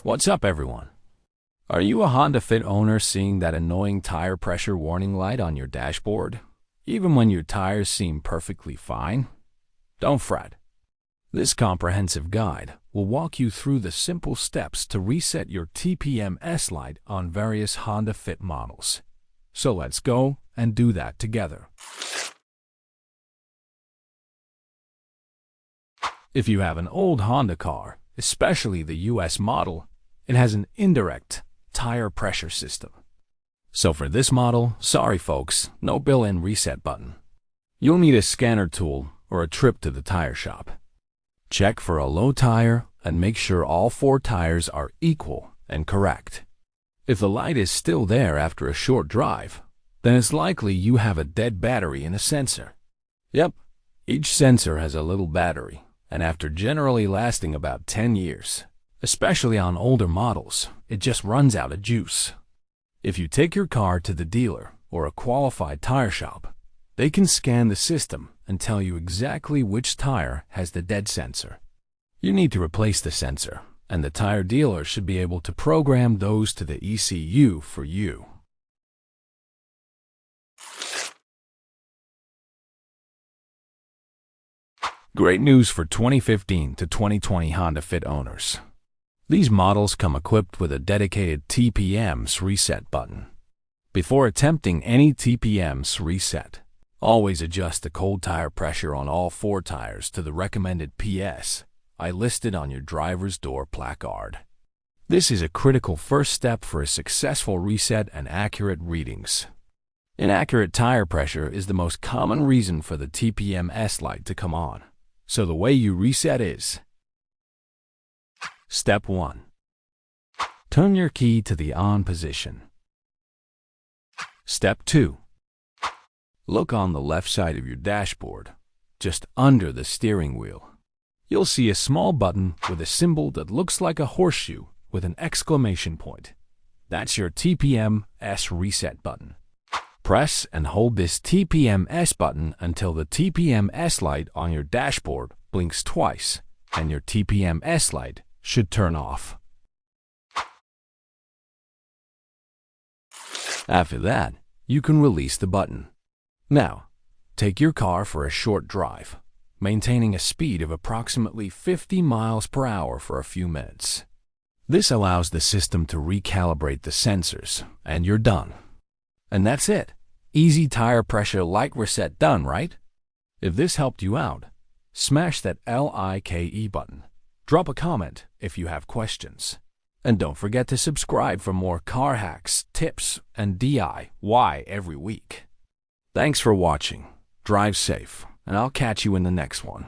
What's up, everyone? Are you a Honda Fit owner seeing that annoying tire pressure warning light on your dashboard, even when your tires seem perfectly fine? Don't fret. This comprehensive guide will walk you through the simple steps to reset your TPMS light on various Honda Fit models. So let's go and do that together. If you have an old Honda car, especially the US model, it has an indirect tire pressure system. So for this model, sorry folks, no built-in reset button. You'll need a scanner tool or a trip to the tire shop. Check for a low tire and make sure all 4 tires are equal and correct. If the light is still there after a short drive, then it's likely you have a dead battery in a sensor. Yep, each sensor has a little battery, and after generally lasting about 10 years, especially on older models, it just runs out of juice. If you take your car to the dealer or a qualified tire shop, they can scan the system and tell you exactly which tire has the dead sensor. You need to replace the sensor, and the tire dealer should be able to program those to the ECU for you. Great news for 2015 to 2020 Honda Fit owners. These models come equipped with a dedicated TPMS reset button. Before attempting any TPMS reset, always adjust the cold tire pressure on all 4 tires to the recommended PSI listed on your driver's door placard. This is a critical first step for a successful reset and accurate readings. Inaccurate tire pressure is the most common reason for the TPMS light to come on. So the way you reset is: Step 1. Turn your key to the on position. Step 2. Look on the left side of your dashboard, just under the steering wheel. You'll see a small button with a symbol that looks like a horseshoe with an exclamation point. That's your TPMS reset button. Press and hold this TPMS button until the TPMS light on your dashboard blinks twice, and your TPMS light should turn off. After that, you can release the button. Now, take your car for a short drive, maintaining a speed of approximately 50 miles per hour for a few minutes. This allows the system to recalibrate the sensors, and you're done. And that's it. Easy tire pressure light reset done, right? If this helped you out, smash that LIKE button. Drop a comment if you have questions. And don't forget to subscribe for more car hacks, tips, and DIY every week. Thanks for watching. Drive safe, and I'll catch you in the next one.